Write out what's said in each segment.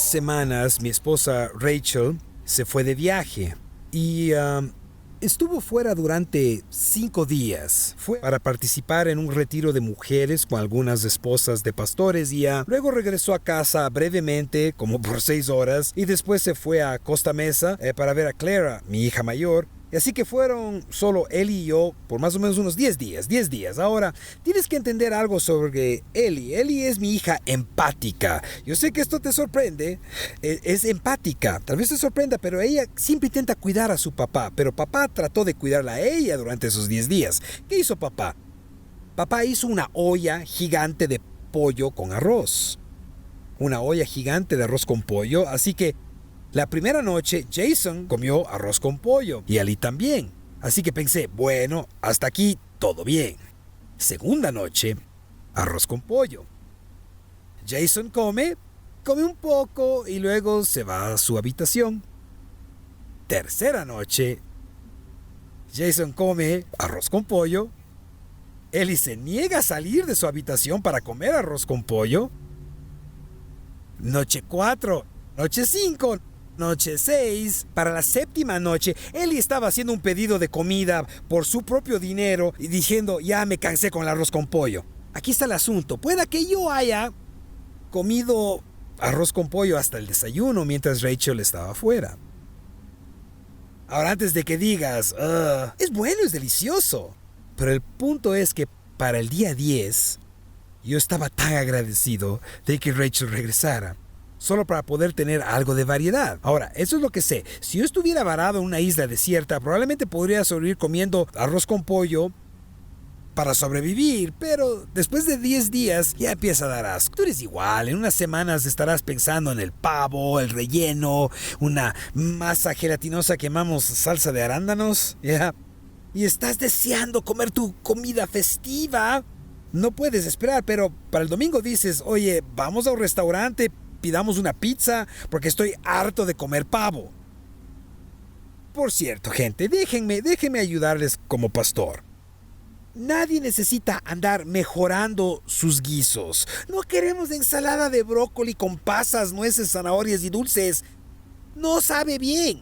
semanas mi esposa Rachel se fue de viaje y estuvo fuera durante 5 días. Fue para participar en un retiro de mujeres con algunas esposas de pastores y luego regresó a casa brevemente, como por 6 horas, y después se fue a Costa Mesa para ver a Clara, mi hija mayor. Y así que fueron solo él y yo por más o menos unos 10 días. Ahora, tienes que entender algo sobre Ellie. Ellie es mi hija empática. Yo sé que esto te sorprende. Es empática. Tal vez te sorprenda, pero ella siempre intenta cuidar a su papá. Pero papá trató de cuidarla a ella durante esos 10 días. ¿Qué hizo papá? Papá hizo una olla gigante de pollo con arroz. Una olla gigante de arroz con pollo. Así que la primera noche, Jason comió arroz con pollo y Ali también. Así que pensé, bueno, hasta aquí todo bien. Segunda noche, arroz con pollo. Jason come un poco y luego se va a su habitación. Tercera noche, Jason come arroz con pollo. Ellie se niega a salir de su habitación para comer arroz con pollo. Noche 4, noche 5... Noche 6, para la séptima noche, Ellie estaba haciendo un pedido de comida por su propio dinero y diciendo, ya me cansé con el arroz con pollo. Aquí está el asunto. Pueda que yo haya comido arroz con pollo hasta el desayuno mientras Rachel estaba afuera. Ahora, antes de que digas, es bueno, es delicioso. Pero el punto es que para el día 10, yo estaba tan agradecido de que Rachel regresara. Solo para poder tener algo de variedad. Ahora, eso es lo que sé. Si yo estuviera varado en una isla desierta, probablemente podría sobrevivir comiendo arroz con pollo para sobrevivir, pero después de 10 días ya empieza a dar asco. Tú eres igual, en unas semanas estarás pensando en el pavo, el relleno, una masa gelatinosa que llamamos salsa de arándanos, ¿ya? Y estás deseando comer tu comida festiva. No puedes esperar, pero para el domingo dices, oye, vamos a un restaurante, pidamos una pizza porque estoy harto de comer pavo. Por cierto, gente, déjenme ayudarles como pastor. Nadie necesita andar mejorando sus guisos. No queremos ensalada de brócoli con pasas, nueces, zanahorias y dulces. No sabe bien.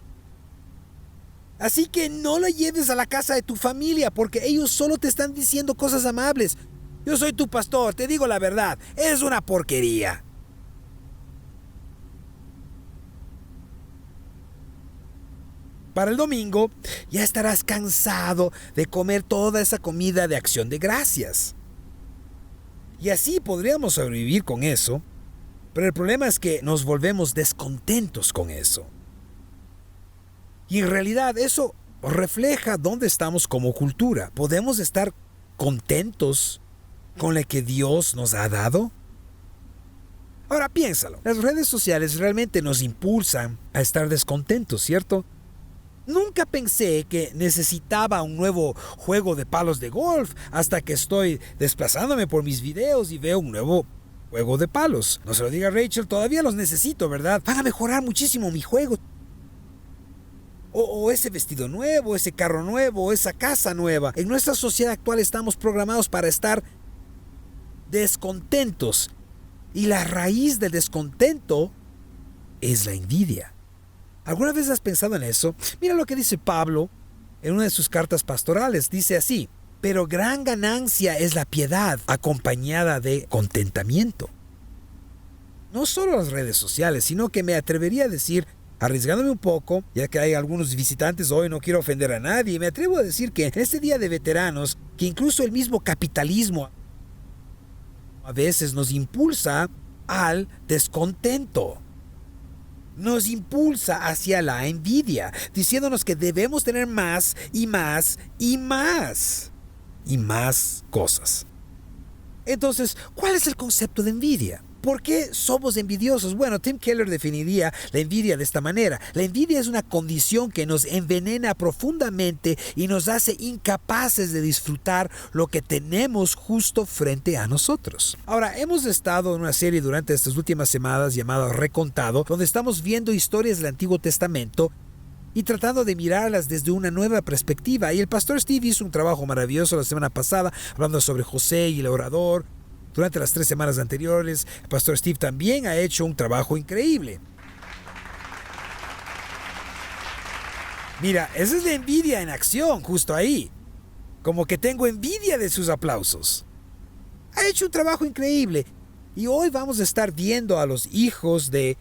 Así que no lo lleves a la casa de tu familia porque ellos solo te están diciendo cosas amables. Yo soy tu pastor, te digo la verdad, es una porquería. Para el domingo ya estarás cansado de comer toda esa comida de acción de gracias. Y así podríamos sobrevivir con eso, pero el problema es que nos volvemos descontentos con eso. Y en realidad eso refleja dónde estamos como cultura. ¿Podemos estar contentos con lo que Dios nos ha dado? Ahora piénsalo, las redes sociales realmente nos impulsan a estar descontentos, ¿cierto? Nunca pensé que necesitaba un nuevo juego de palos de golf hasta que estoy desplazándome por mis videos y veo un nuevo juego de palos. No se lo diga a Rachel, todavía los necesito, ¿verdad? Van a mejorar muchísimo mi juego. O ese vestido nuevo, ese carro nuevo, esa casa nueva. En nuestra sociedad actual estamos programados para estar descontentos. Y la raíz del descontento es la envidia. ¿Alguna vez has pensado en eso? Mira lo que dice Pablo en una de sus cartas pastorales. Dice así, pero gran ganancia es la piedad acompañada de contentamiento. No solo las redes sociales, sino que me atrevería a decir, arriesgándome un poco, ya que hay algunos visitantes hoy, no quiero ofender a nadie, me atrevo a decir que en este día de veteranos, que incluso el mismo capitalismo a veces nos impulsa al descontento. Nos impulsa hacia la envidia, diciéndonos que debemos tener más y más y más y más cosas. Entonces, ¿cuál es el concepto de envidia? ¿Por qué somos envidiosos? Bueno, Tim Keller definiría la envidia de esta manera. La envidia es una condición que nos envenena profundamente y nos hace incapaces de disfrutar lo que tenemos justo frente a nosotros. Ahora, hemos estado en una serie durante estas últimas semanas llamada Recontado, donde estamos viendo historias del Antiguo Testamento y tratando de mirarlas desde una nueva perspectiva. Y el pastor Steve hizo un trabajo maravilloso la semana pasada, hablando sobre José y el orador. Durante las 3 semanas anteriores, el pastor Steve también ha hecho un trabajo increíble. Mira, esa es la envidia en acción, justo ahí. Como que tengo envidia de sus aplausos. Ha hecho un trabajo increíble. Y hoy vamos a estar viendo a los hijos de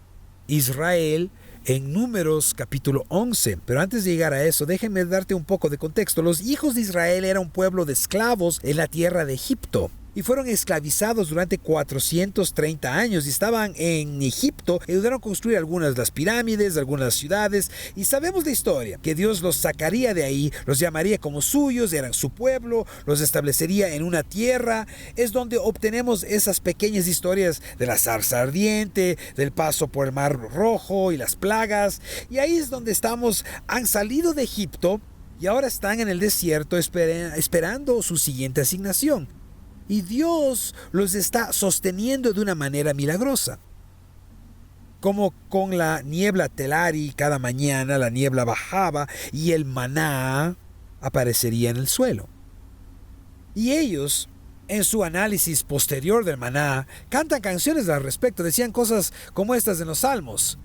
Israel en Números capítulo 11. Pero antes de llegar a eso, déjenme darte un poco de contexto. Los hijos de Israel eran un pueblo de esclavos en la tierra de Egipto. Y fueron esclavizados durante 430 años y estaban en Egipto. Ayudaron a construir algunas de las pirámides, algunas ciudades. Y sabemos la historia, que Dios los sacaría de ahí, los llamaría como suyos, eran su pueblo, los establecería en una tierra. Es donde obtenemos esas pequeñas historias de la zarza ardiente, del paso por el Mar Rojo y las plagas. Y ahí es donde estamos, han salido de Egipto y ahora están en el desierto esperando su siguiente asignación. Y Dios los está sosteniendo de una manera milagrosa. Como con la niebla telari, cada mañana la niebla bajaba y el maná aparecería en el suelo. Y ellos, en su análisis posterior del maná, cantan canciones al respecto. Decían cosas como estas en los Salmos.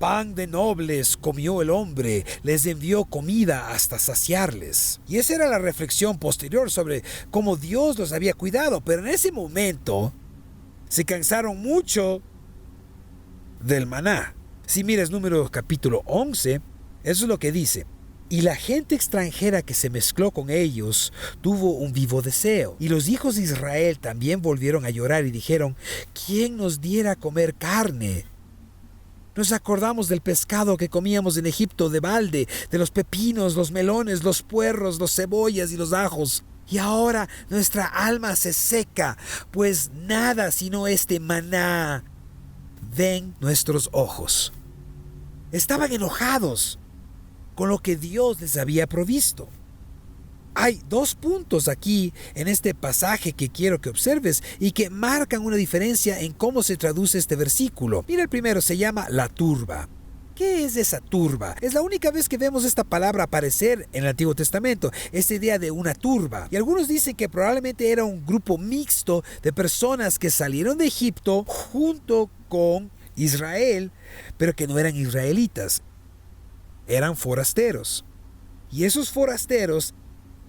Pan de nobles comió el hombre, les envió comida hasta saciarles. Y esa era la reflexión posterior sobre cómo Dios los había cuidado. Pero en ese momento se cansaron mucho del maná. Si miras Números capítulo 11, eso es lo que dice. Y la gente extranjera que se mezcló con ellos tuvo un vivo deseo. Y los hijos de Israel también volvieron a llorar y dijeron, ¿quién nos diera a comer carne? Nos acordamos del pescado que comíamos en Egipto de balde, de los pepinos, los melones, los puerros, los cebollas y los ajos. Y ahora nuestra alma se seca, pues nada sino este maná ven nuestros ojos. Estaban enojados con lo que Dios les había provisto. Hay dos puntos aquí en este pasaje que quiero que observes y que marcan una diferencia en cómo se traduce este versículo. Mira, el primero se llama la turba. ¿Qué es esa turba? Es la única vez que vemos esta palabra aparecer en el Antiguo Testamento, esta idea de una turba. Y algunos dicen que probablemente era un grupo mixto de personas que salieron de Egipto junto con Israel, pero que no eran israelitas, eran forasteros. Y esos forasteros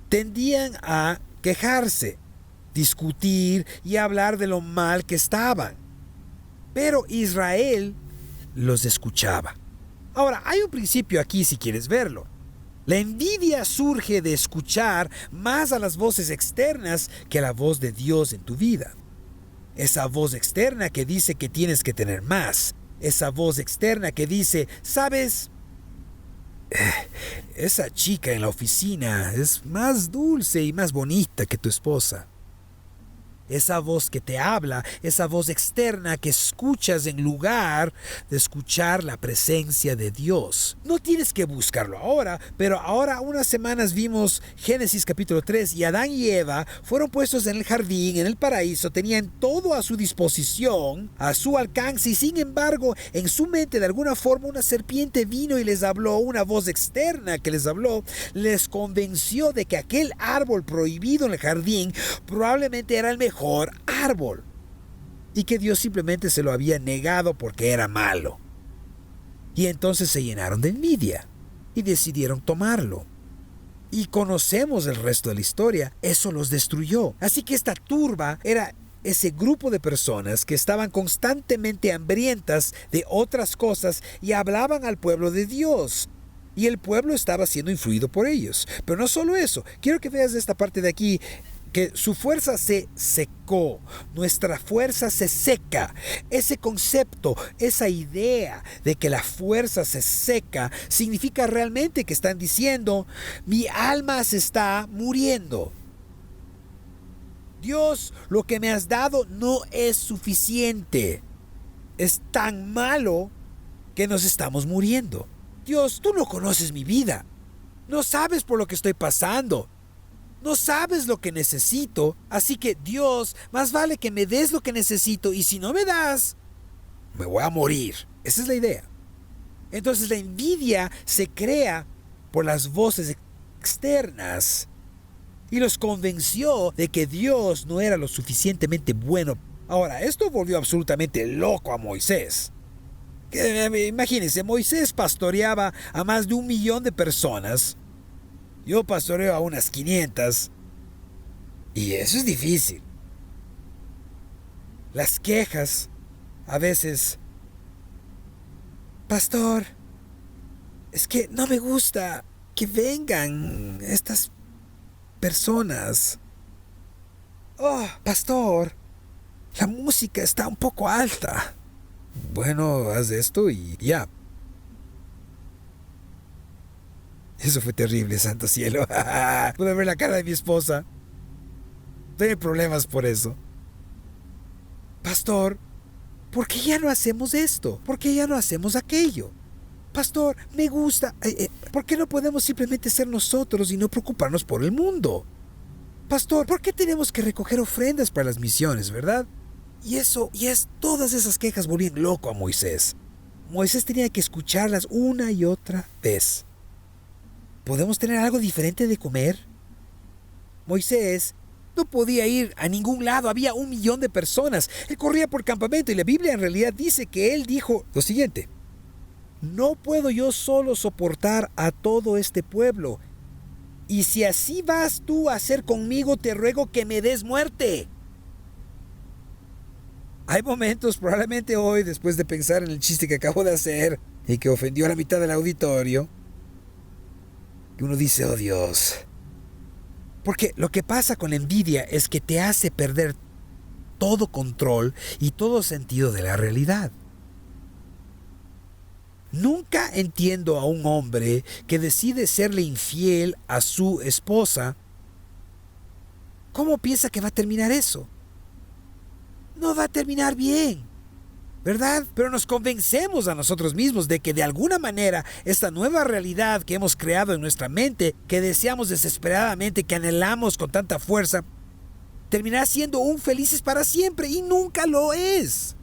tendían a quejarse, discutir y hablar de lo mal que estaban. Pero Israel los escuchaba. Ahora, hay un principio aquí si quieres verlo. La envidia surge de escuchar más a las voces externas que a la voz de Dios en tu vida. Esa voz externa que dice que tienes que tener más. Esa voz externa que dice, ¿sabes? Esa chica en la oficina es más dulce y más bonita que tu esposa. Esa voz que te habla, esa voz externa que escuchas en lugar de escuchar la presencia de Dios. No tienes que buscarlo ahora, pero ahora unas semanas vimos Génesis capítulo 3 y Adán y Eva fueron puestos en el jardín, en el paraíso, tenían todo a su disposición, a su alcance y sin embargo en su mente de alguna forma una serpiente vino y les habló, una voz externa que les habló, les convenció de que aquel árbol prohibido en el jardín probablemente era el mejor árbol y que Dios simplemente se lo había negado porque era malo. Y entonces se llenaron de envidia y decidieron tomarlo. Y conocemos el resto de la historia, eso los destruyó. Así que esta turba era ese grupo de personas que estaban constantemente hambrientas de otras cosas y hablaban al pueblo de Dios. Y el pueblo estaba siendo influido por ellos. Pero no solo eso, quiero que veas esta parte de aquí, que su fuerza se secó, nuestra fuerza se seca. Ese concepto, esa idea de que la fuerza se seca, significa realmente que están diciendo, mi alma se está muriendo. Dios, lo que me has dado no es suficiente. Es tan malo que nos estamos muriendo. Dios, tú no conoces mi vida. No sabes por lo que estoy pasando. No sabes lo que necesito, así que Dios, más vale que me des lo que necesito y si no me das, me voy a morir. Esa es la idea. Entonces la envidia se crea por las voces externas y los convenció de que Dios no era lo suficientemente bueno. Ahora, esto volvió absolutamente loco a Moisés. Imagínense, Moisés pastoreaba a más de 1 millón de personas. Yo pastoreo a unas 500. Y eso es difícil. Las quejas, a veces, pastor, es que no me gusta que vengan estas personas. Oh, pastor, la música está un poco alta. Bueno, haz esto y ya. Eso fue terrible, santo cielo. Pude ver la cara de mi esposa. Tengo problemas por eso. Pastor, ¿por qué ya no hacemos esto? ¿Por qué ya no hacemos aquello? Pastor, me gusta. ¿Por qué no podemos simplemente ser nosotros y no preocuparnos por el mundo? Pastor, ¿por qué tenemos que recoger ofrendas para las misiones, verdad? Todas esas quejas volvían loco a Moisés. Moisés tenía que escucharlas una y otra vez. ¿Podemos tener algo diferente de comer? Moisés no podía ir a ningún lado, había 1 millón de personas. Él corría por campamento y la Biblia en realidad dice que él dijo lo siguiente: no puedo yo solo soportar a todo este pueblo, y si así vas tú a hacer conmigo, te ruego que me des muerte. Hay momentos, probablemente hoy, después de pensar en el chiste que acabo de hacer y que ofendió a la mitad del auditorio, que uno dice, oh Dios. Porque lo que pasa con la envidia es que te hace perder todo control y todo sentido de la realidad. Nunca entiendo a un hombre que decide serle infiel a su esposa. ¿Cómo piensa que va a terminar eso? No va a terminar bien, ¿verdad? Pero nos convencemos a nosotros mismos de que de alguna manera esta nueva realidad que hemos creado en nuestra mente, que deseamos desesperadamente, que anhelamos con tanta fuerza, terminará siendo un felices para siempre, y nunca lo es.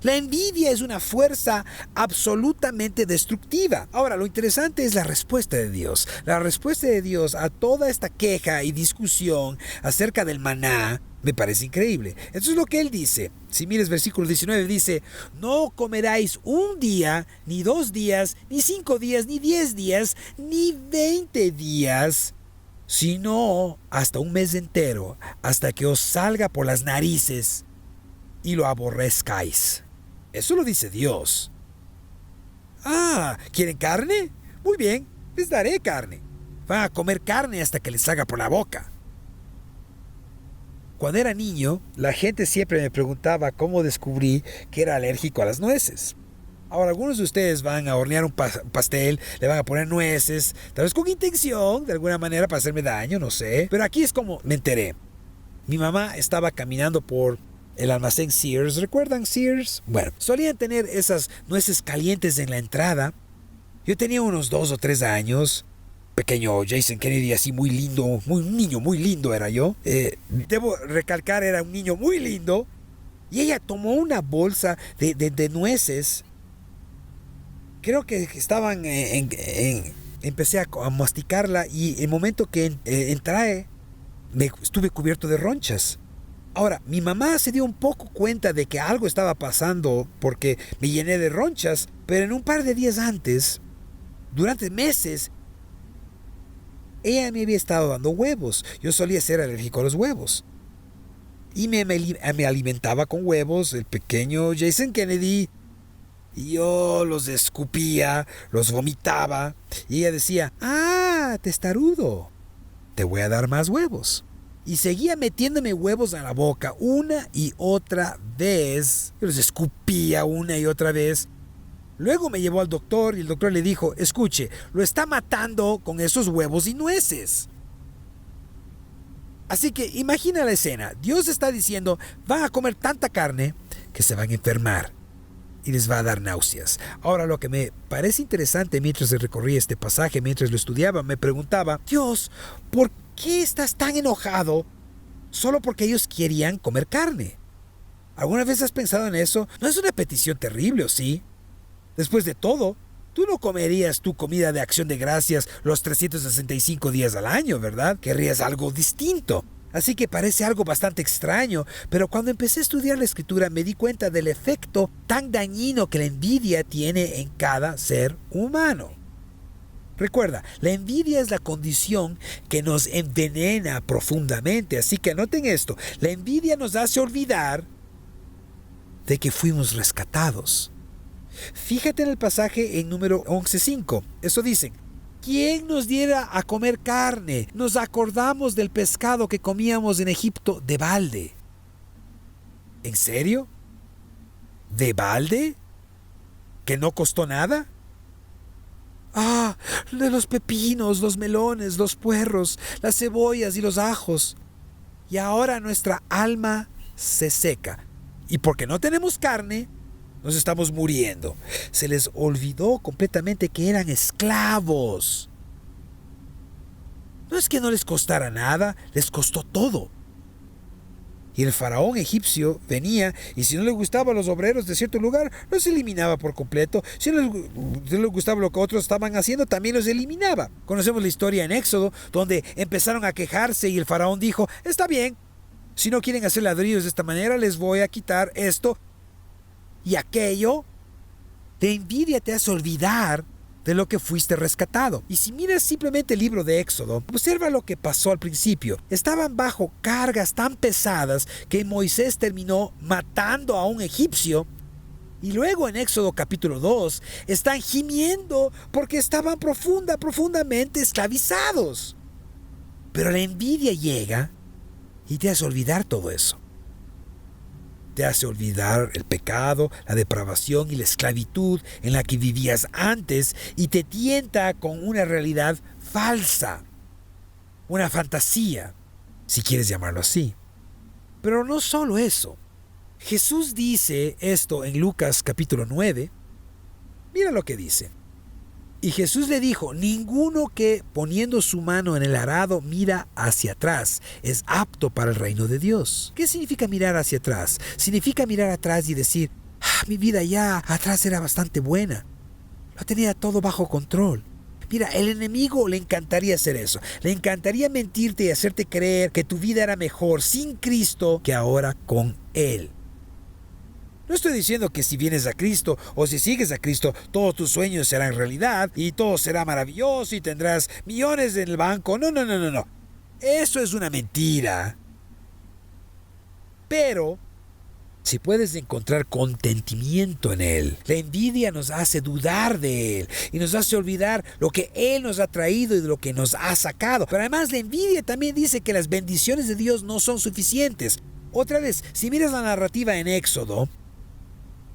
La envidia es una fuerza absolutamente destructiva. Ahora, lo interesante es la respuesta de Dios. La respuesta de Dios a toda esta queja y discusión acerca del maná me parece increíble. Eso es lo que Él dice. Si mires versículo 19, dice: no comeráis 1 día, ni 2 días, ni 5 días, ni 10 días, ni 20 días, sino hasta 1 mes entero, hasta que os salga por las narices y lo aborrezcáis. Eso lo dice Dios. Ah, ¿quieren carne? Muy bien, les daré carne. Van a comer carne hasta que les salga por la boca. Cuando era niño, la gente siempre me preguntaba cómo descubrí que era alérgico a las nueces. Ahora, algunos de ustedes van a hornear un pastel, le van a poner nueces, tal vez con intención, de alguna manera, para hacerme daño, no sé. Pero aquí es como me enteré. Mi mamá estaba caminando por el almacén Sears. ¿Recuerdan Sears? Bueno, solían tener esas nueces calientes en la entrada. Yo tenía unos 2 o 3 años. Pequeño Jason Kennedy, así muy lindo, un niño muy lindo era yo. Debo recalcar, era un niño muy lindo. Y ella tomó una bolsa de nueces. Creo que estaban empecé a masticarla, y el momento que entré, estuve cubierto de ronchas. Ahora, mi mamá se dio un poco cuenta de que algo estaba pasando porque me llené de ronchas, pero en un par de días antes, durante meses, ella me había estado dando huevos. Yo solía ser alérgico a los huevos. Y me alimentaba con huevos, el pequeño Jason Kennedy. Y yo los escupía, los vomitaba. Y ella decía: ah, testarudo, te voy a dar más huevos. Y seguía metiéndome huevos a la boca una y otra vez. Yo los escupía una y otra vez. Luego me llevó al doctor y el doctor le dijo: escuche, lo está matando con esos huevos y nueces. Así que imagina la escena. Dios está diciendo: van a comer tanta carne que se van a enfermar y les va a dar náuseas. Ahora, lo que me parece interesante mientras recorría este pasaje, mientras lo estudiaba, me preguntaba: Dios, ¿por qué estás tan enojado solo porque ellos querían comer carne? ¿Alguna vez has pensado en eso? No es una petición terrible, ¿o sí? Después de todo, tú no comerías tu comida de acción de gracias los 365 días al año, ¿verdad? Querrías algo distinto. Así que parece algo bastante extraño, pero cuando empecé a estudiar la escritura me di cuenta del efecto tan dañino que la envidia tiene en cada ser humano. Recuerda, la envidia es la condición que nos envenena profundamente, así que anoten esto, la envidia nos hace olvidar de que fuimos rescatados. Fíjate en el pasaje en número 11:5, eso dice: ¿quién nos diera a comer carne? Nos acordamos del pescado que comíamos en Egipto de balde. ¿En serio? ¿De balde? ¿Que no costó nada? Ah, de los pepinos, los melones, los puerros, las cebollas y los ajos. Y ahora nuestra alma se seca. Y porque no tenemos carne, nos estamos muriendo. Se les olvidó completamente que eran esclavos. No es que no les costara nada, les costó todo. Y el faraón egipcio venía y si no le gustaban los obreros de cierto lugar, los eliminaba por completo. Si no les gustaba lo que otros estaban haciendo, también los eliminaba. Conocemos la historia en Éxodo, donde empezaron a quejarse y el faraón dijo: está bien, si no quieren hacer ladrillos de esta manera, les voy a quitar esto y aquello. La envidia te hace olvidar de lo que fuiste rescatado. Y si miras simplemente el libro de Éxodo, observa lo que pasó al principio. Estaban bajo cargas tan pesadas que Moisés terminó matando a un egipcio. Y luego en Éxodo capítulo 2 están gimiendo porque estaban profundamente esclavizados. Pero la envidia llega y te hace olvidar todo eso. Te hace olvidar el pecado, la depravación y la esclavitud en la que vivías antes y te tienta con una realidad falsa, una fantasía, si quieres llamarlo así. Pero no solo eso. Jesús dice esto en Lucas capítulo 9. Mira lo que dice. Y Jesús le dijo: ninguno que poniendo su mano en el arado mira hacia atrás es apto para el reino de Dios. ¿Qué significa mirar hacia atrás? Significa mirar atrás y decir: mi vida ya atrás era bastante buena. Lo tenía todo bajo control. Mira, el enemigo le encantaría hacer eso. Le encantaría mentirte y hacerte creer que tu vida era mejor sin Cristo que ahora con Él. No estoy diciendo que si vienes a Cristo o si sigues a Cristo, todos tus sueños serán realidad y todo será maravilloso y tendrás millones en el banco. No. Eso es una mentira. Pero si puedes encontrar contentimiento en Él, la envidia nos hace dudar de Él y nos hace olvidar lo que Él nos ha traído y de lo que nos ha sacado. Pero además la envidia también dice que las bendiciones de Dios no son suficientes. Otra vez, si miras la narrativa en Éxodo,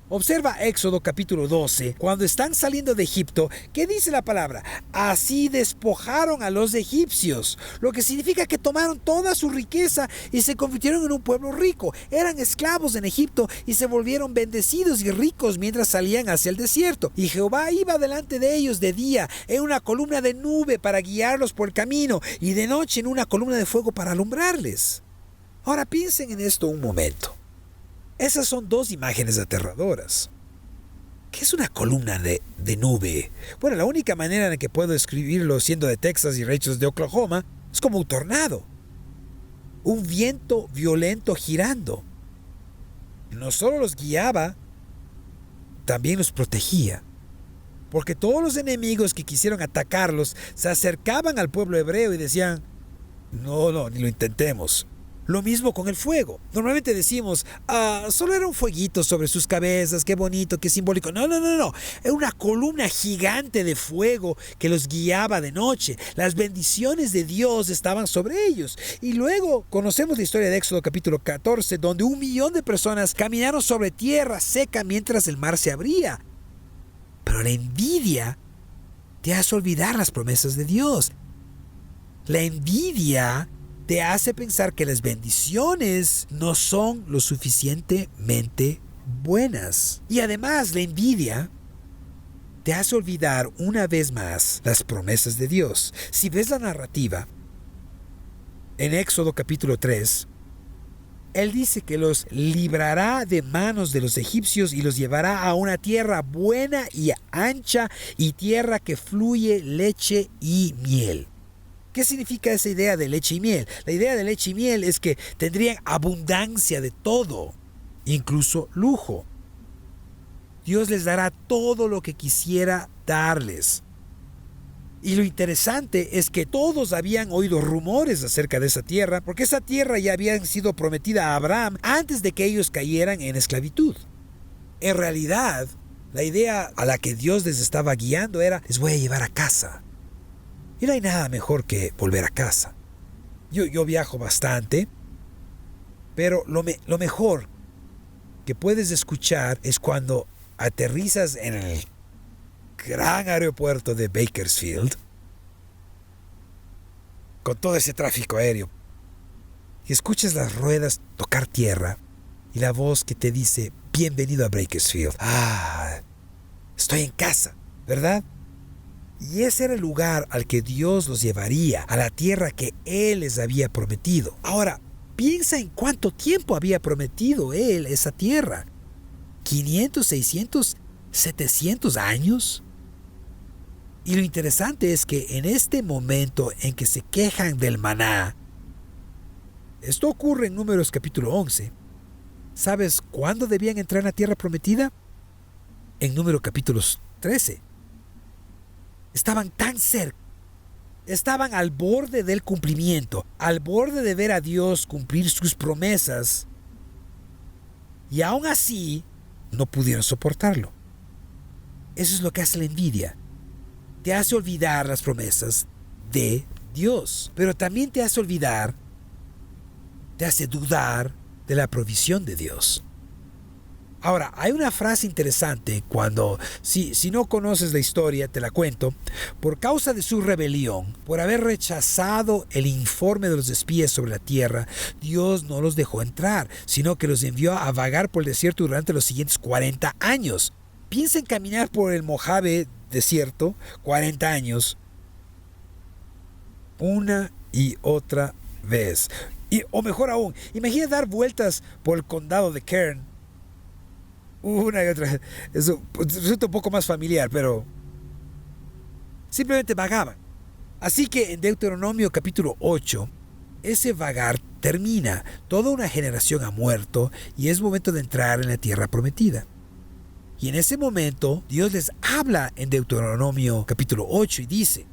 observa Éxodo capítulo 12, cuando están saliendo de Egipto, ¿qué dice la palabra? Así despojaron a los egipcios, lo que significa que tomaron toda su riqueza y se convirtieron en un pueblo rico. Eran esclavos en Egipto y se volvieron bendecidos y ricos mientras salían hacia el desierto. Y Jehová iba delante de ellos de día en una columna de nube para guiarlos por el camino y de noche en una columna de fuego para alumbrarles. Ahora piensen en esto un momento. Esas son dos imágenes aterradoras. ¿Qué es una columna de nube? Bueno, la única manera en que puedo describirlo siendo de Texas y Rachel de Oklahoma es como un tornado. Un viento violento girando. No solo los guiaba, también los protegía. Porque todos los enemigos que quisieron atacarlos se acercaban al pueblo hebreo y decían: no, ni lo intentemos. Lo mismo con el fuego. Normalmente decimos: solo era un fueguito sobre sus cabezas, qué bonito, qué simbólico. No. Era una columna gigante de fuego que los guiaba de noche. Las bendiciones de Dios estaban sobre ellos. Y luego conocemos la historia de Éxodo capítulo 14, donde 1 millón de personas caminaron sobre tierra seca mientras el mar se abría. Pero la envidia te hace olvidar las promesas de Dios. La envidia te hace pensar que las bendiciones no son lo suficientemente buenas. Y además la envidia te hace olvidar una vez más las promesas de Dios. Si ves la narrativa, en Éxodo capítulo 3, Él dice que los librará de manos de los egipcios y los llevará a una tierra buena y ancha y tierra que fluye leche y miel. ¿Qué significa esa idea de leche y miel? La idea de leche y miel es que tendrían abundancia de todo, incluso lujo. Dios les dará todo lo que quisiera darles. Y lo interesante es que todos habían oído rumores acerca de esa tierra, porque esa tierra ya había sido prometida a Abraham antes de que ellos cayeran en esclavitud. En realidad, la idea a la que Dios les estaba guiando era: les voy a llevar a casa. Y no hay nada mejor que volver a casa. Yo viajo bastante, pero lo mejor que puedes escuchar es cuando aterrizas en el gran aeropuerto de Bakersfield, con todo ese tráfico aéreo, y escuchas las ruedas tocar tierra y la voz que te dice: bienvenido a Bakersfield. Estoy en casa, ¿verdad? Y ese era el lugar al que Dios los llevaría, a la tierra que Él les había prometido. Ahora, piensa en cuánto tiempo había prometido Él esa tierra. ¿500, 600, 700 años? Y lo interesante es que en este momento en que se quejan del maná, esto ocurre en Números capítulo 11. ¿Sabes cuándo debían entrar en la tierra prometida? En Números capítulos 13. Estaban tan cerca. Estaban al borde del cumplimiento, al borde de ver a Dios cumplir sus promesas. Y aún así, no pudieron soportarlo. Eso es lo que hace la envidia. Te hace olvidar las promesas de Dios, pero también te hace olvidar, te hace dudar de la provisión de Dios. Ahora, hay una frase interesante cuando, si no conoces la historia, te la cuento. Por causa de su rebelión, por haber rechazado el informe de los espías sobre la tierra, Dios no los dejó entrar, sino que los envió a vagar por el desierto durante los siguientes 40 años. Piensa en caminar por el Mojave desierto 40 años, una y otra vez. O mejor aún, imagina dar vueltas por el condado de Kern una y otra vez. Eso resulta un poco más familiar, pero simplemente vagaban. Así que en Deuteronomio capítulo 8, ese vagar termina. Toda una generación ha muerto y es momento de entrar en la tierra prometida. Y en ese momento Dios les habla en Deuteronomio capítulo 8 y dice: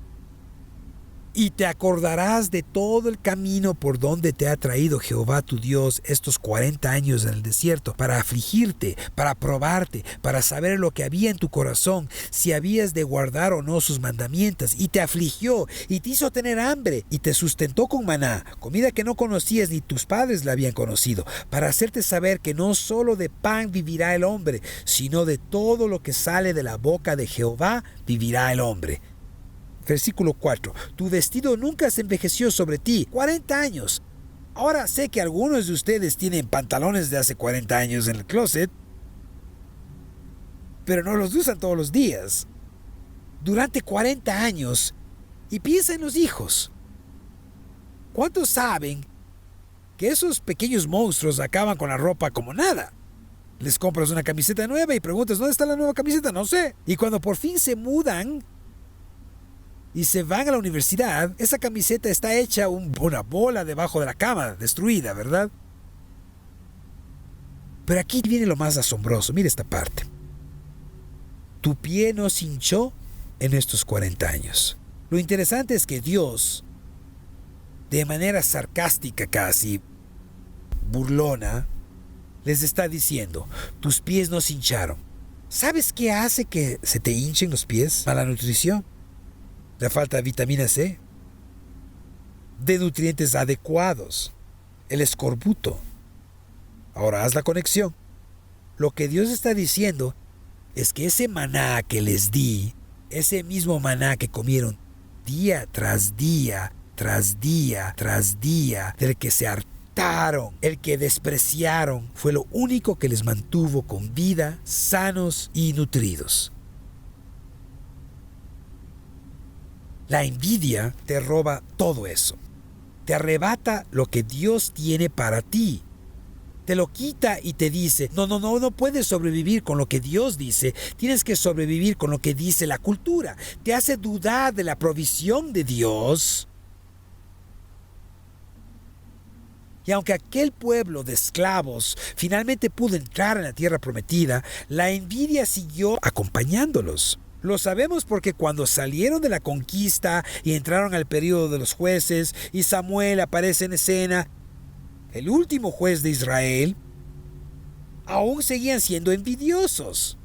y te acordarás de todo el camino por donde te ha traído Jehová tu Dios estos 40 años en el desierto, para afligirte, para probarte, para saber lo que había en tu corazón, si habías de guardar o no sus mandamientos. Y te afligió, y te hizo tener hambre, y te sustentó con maná, comida que no conocías ni tus padres la habían conocido, para hacerte saber que no solo de pan vivirá el hombre, sino de todo lo que sale de la boca de Jehová vivirá el hombre. Versículo 4. Tu vestido nunca se envejeció sobre ti 40 años. Ahora sé que algunos de ustedes tienen pantalones de hace 40 años en el closet, pero no los usan todos los días. Durante 40 años. Y piensa en los hijos. ¿Cuántos saben que esos pequeños monstruos acaban con la ropa como nada? Les compras una camiseta nueva y preguntas: ¿dónde está la nueva camiseta? No sé. Y cuando por fin se mudan y se van a la universidad, esa camiseta está hecha una bola debajo de la cama, destruida, ¿verdad? Pero aquí viene lo más asombroso. Mira esta parte. Tu pie no se hinchó en estos 40 años. Lo interesante es que Dios, de manera sarcástica casi, burlona, les está diciendo: tus pies no se hincharon. ¿Sabes qué hace que se te hinchen los pies? Mala nutrición. La falta de vitamina C, de nutrientes adecuados, el escorbuto. Ahora haz la conexión. Lo que Dios está diciendo es que ese maná que les di, ese mismo maná que comieron día tras día, tras día, tras día, del que se hartaron, el que despreciaron, fue lo único que les mantuvo con vida, sanos y nutridos. La envidia te roba todo eso. Te arrebata lo que Dios tiene para ti. Te lo quita y te dice: no puedes sobrevivir con lo que Dios dice. Tienes que sobrevivir con lo que dice la cultura. Te hace dudar de la provisión de Dios Y aunque aquel pueblo de esclavos finalmente pudo entrar en la tierra prometida, la envidia siguió acompañándolos. Lo sabemos porque cuando salieron de la conquista y entraron al período de los jueces y Samuel aparece en escena, el último juez de Israel, aún seguían siendo envidiosos.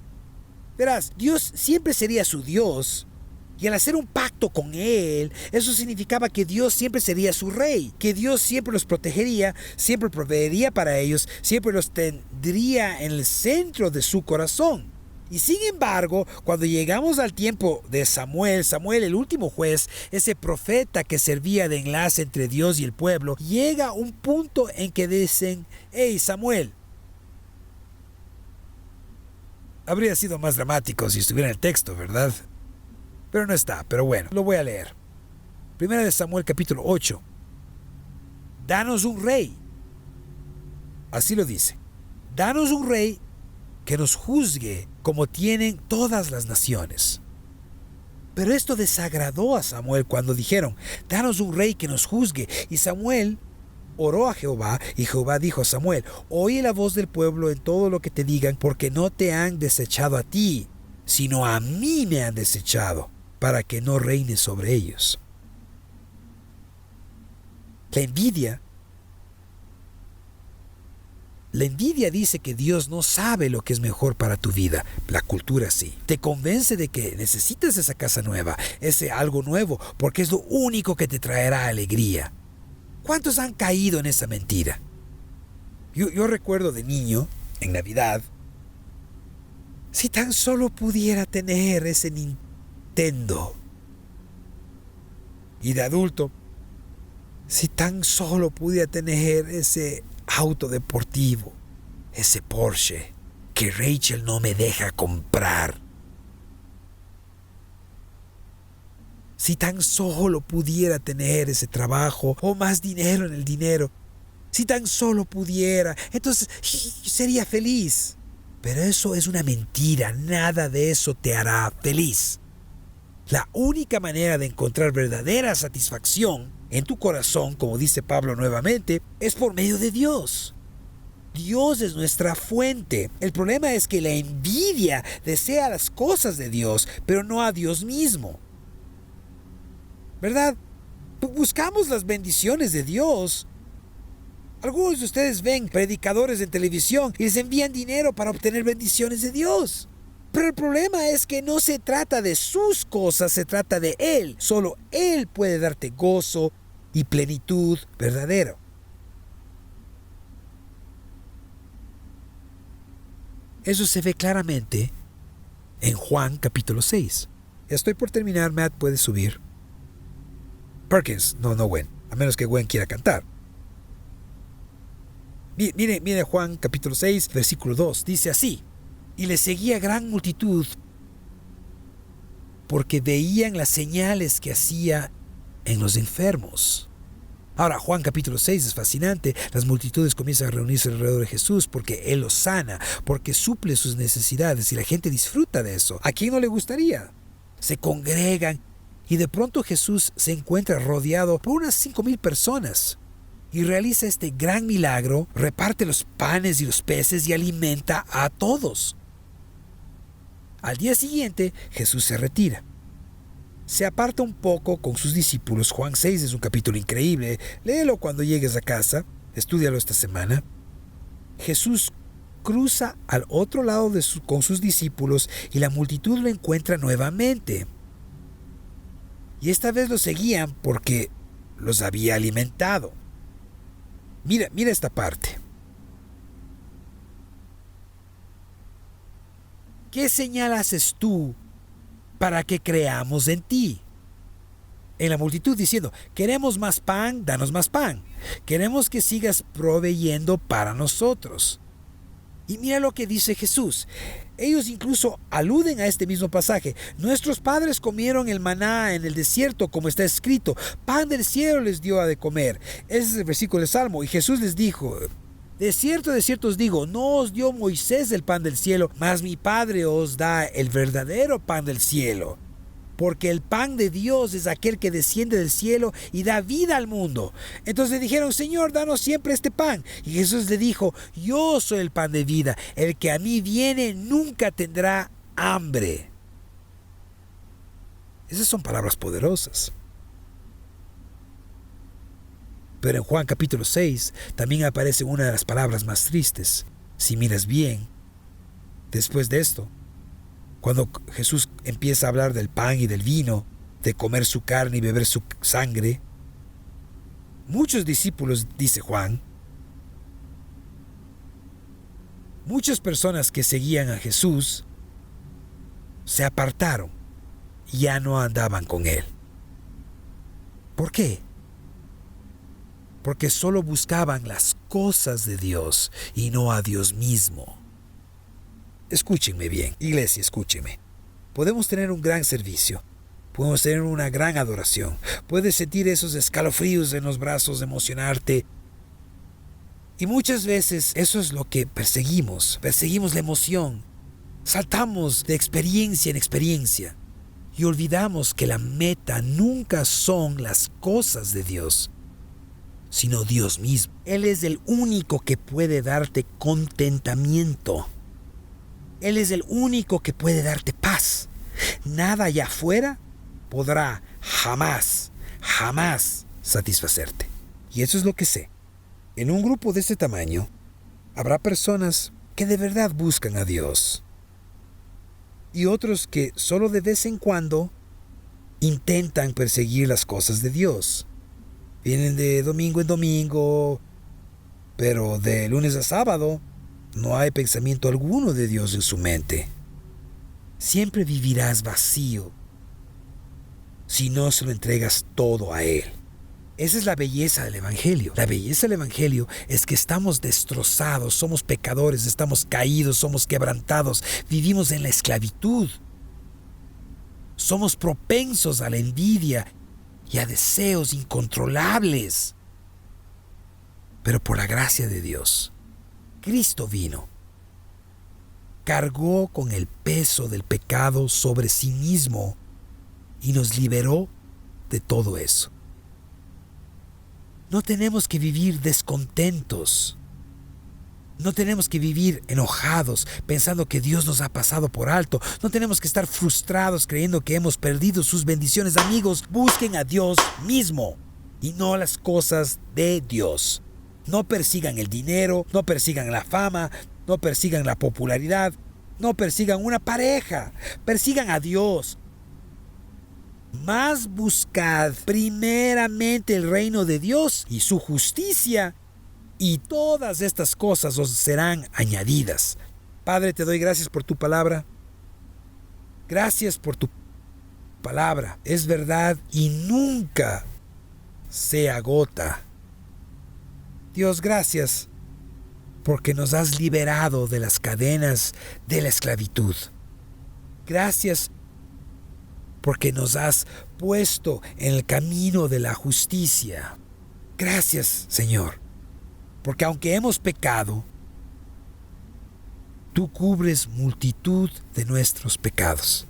Verás, Dios siempre sería su Dios. Y al hacer un pacto con Él, eso significaba que Dios siempre sería su rey, que Dios siempre los protegería, siempre proveería para ellos, siempre los tendría en el centro de su corazón. Y sin embargo, cuando llegamos al tiempo de Samuel, el último juez, ese profeta que servía de enlace entre Dios y el pueblo, llega un punto en que dicen: hey Samuel, habría sido más dramático si estuviera en el texto, ¿verdad? Pero no está, pero bueno, lo voy a leer. Primera de Samuel capítulo 8. Danos un rey. Así lo dice. Danos un rey que nos juzgue como tienen todas las naciones. Pero esto desagradó a Samuel cuando dijeron: danos un rey que nos juzgue. Y Samuel oró a Jehová, y Jehová dijo a Samuel: oye la voz del pueblo en todo lo que te digan, porque no te han desechado a ti, sino a mí me han desechado, para que no reine sobre ellos. La envidia dice que Dios no sabe lo que es mejor para tu vida. La cultura sí. Te convence de que necesitas esa casa nueva, ese algo nuevo, porque es lo único que te traerá alegría. ¿Cuántos han caído en esa mentira? Yo recuerdo de niño, en Navidad, si tan solo pudiera tener ese Nintendo. Y de adulto, si tan solo pudiera tener ese auto deportivo, ese Porsche que Rachel no me deja comprar. Si tan solo pudiera tener ese trabajo o más dinero en el dinero. Si tan solo pudiera, entonces sería feliz. Pero eso es una mentira, nada de eso te hará feliz. La única manera de encontrar verdadera satisfacción en tu corazón, como dice Pablo nuevamente, es por medio de Dios. Dios es nuestra fuente. El problema es que la envidia desea las cosas de Dios, pero no a Dios mismo. ¿Verdad? Buscamos las bendiciones de Dios. Algunos de ustedes ven predicadores en televisión y les envían dinero para obtener bendiciones de Dios. Pero el problema es que no se trata de sus cosas, se trata de Él. Solo Él puede darte gozo y plenitud verdadero. Eso se ve claramente en Juan capítulo 6. Estoy por terminar, Matt, puedes subir. Perkins, no Gwen, a menos que Gwen quiera cantar. Mire Juan capítulo 6, versículo 2, dice así: y le seguía gran multitud porque veían las señales que hacía en los enfermos. Ahora, Juan capítulo 6 es fascinante. Las multitudes comienzan a reunirse alrededor de Jesús porque Él los sana, porque suple sus necesidades y la gente disfruta de eso. ¿A quién no le gustaría? Se congregan y de pronto Jesús se encuentra rodeado por unas 5,000 personas y realiza este gran milagro, reparte los panes y los peces y alimenta a todos. Al día siguiente, Jesús se retira. Se aparta un poco con sus discípulos. Juan 6 es un capítulo increíble. Léelo cuando llegues a casa. Estúdialo esta semana. Jesús cruza al otro lado con sus discípulos y la multitud lo encuentra nuevamente. Y esta vez lo seguían porque los había alimentado. Mira esta parte. ¿Qué señal haces tú para que creamos en ti? En la multitud diciendo: queremos más pan, danos más pan. Queremos que sigas proveyendo para nosotros. Y mira lo que dice Jesús. Ellos incluso aluden a este mismo pasaje. Nuestros padres comieron el maná en el desierto, como está escrito. Pan del cielo les dio a de comer. Ese es el versículo del Salmo. Y Jesús les dijo: de cierto os digo, no os dio Moisés el pan del cielo, mas mi Padre os da el verdadero pan del cielo. porque el pan de Dios es aquel que desciende del cielo y da vida al mundo. Entonces le dijeron, Señor, danos siempre este pan. Y Jesús le dijo, yo soy el pan de vida, el que a mí viene nunca tendrá hambre. Esas son palabras poderosas. Pero en Juan capítulo 6 también aparece una de las palabras más tristes. Si miras bien, después de esto, cuando Jesús empieza a hablar del pan y del vino, de comer su carne y beber su sangre, muchos discípulos, dice Juan, muchas personas que seguían a Jesús se apartaron y ya no andaban con él. ¿Por qué? Porque solo buscaban las cosas de Dios y no a Dios mismo. Escúchenme bien, iglesia, escúchenme. Podemos tener un gran servicio, podemos tener una gran adoración, puedes sentir esos escalofríos en los brazos, emocionarte. Y muchas veces eso es lo que perseguimos la emoción. Saltamos de experiencia en experiencia y olvidamos que la meta nunca son las cosas de Dios, sino Dios mismo. Él es el único que puede darte contentamiento. Él es el único que puede darte paz. Nada allá afuera podrá jamás satisfacerte. Y eso es lo que sé. En un grupo de este tamaño, habrá personas que de verdad buscan a Dios. Y otros que solo de vez en cuando intentan perseguir las cosas de Dios. Vienen de domingo en domingo, pero de lunes a sábado no hay pensamiento alguno de Dios en su mente. Siempre vivirás vacío si no se lo entregas todo a Él. Esa es la belleza del Evangelio. La belleza del Evangelio es que estamos destrozados, somos pecadores, estamos caídos, somos quebrantados, vivimos en la esclavitud. Somos propensos a la envidia y a deseos incontrolables. Pero por la gracia de Dios, Cristo vino, cargó con el peso del pecado sobre sí mismo y nos liberó de todo eso. No tenemos que vivir descontentos. No tenemos que vivir enojados, pensando que Dios nos ha pasado por alto. No tenemos que estar frustrados creyendo que hemos perdido sus bendiciones. Amigos, busquen a Dios mismo y no las cosas de Dios. No persigan el dinero, no persigan la fama, no persigan la popularidad, no persigan una pareja. Persigan a Dios. Mas buscad primeramente el reino de Dios y su justicia, y todas estas cosas os serán añadidas. Padre, te doy gracias por tu palabra. Gracias por tu palabra. Es verdad y nunca se agota. Dios, gracias porque nos has liberado de las cadenas de la esclavitud. Gracias porque nos has puesto en el camino de la justicia. Gracias, Señor, porque aunque hemos pecado, tú cubres multitud de nuestros pecados.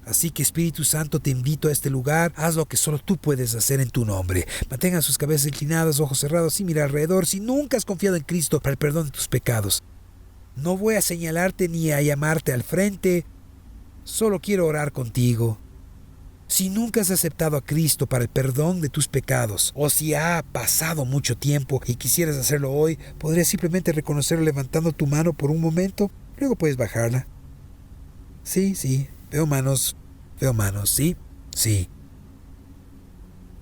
Así que, Espíritu Santo, te invito a este lugar. Haz lo que solo tú puedes hacer en tu nombre. Mantengan sus cabezas inclinadas, ojos cerrados, sin mirar alrededor. Si nunca has confiado en Cristo para el perdón de tus pecados, no voy a señalarte ni a llamarte al frente. Solo quiero orar contigo. Si nunca has aceptado a Cristo para el perdón de tus pecados, o si ha pasado mucho tiempo y quisieras hacerlo hoy, podrías simplemente reconocerlo levantando tu mano por un momento. Luego puedes bajarla. Sí, veo manos, sí. Eso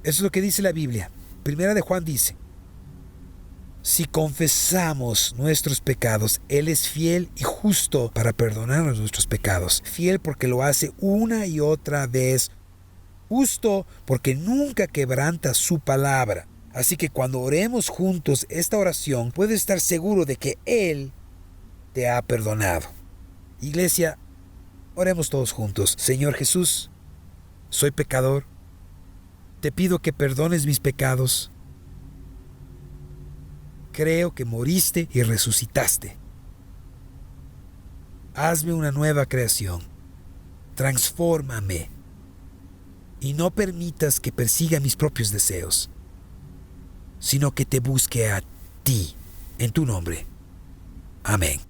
es lo que dice la Biblia. Primera de Juan dice: si confesamos nuestros pecados, Él es fiel y justo para perdonarnos nuestros pecados. Fiel porque lo hace una y otra vez. Justo porque nunca quebranta su palabra. Así que cuando oremos juntos esta oración, puedes estar seguro de que Él te ha perdonado. Iglesia, oremos todos juntos. Señor Jesús, soy pecador. Te pido que perdones mis pecados. Creo que moriste y resucitaste. Hazme una nueva creación. Transfórmame. y no permitas que persiga mis propios deseos, sino que te busque a ti, en tu nombre. Amén.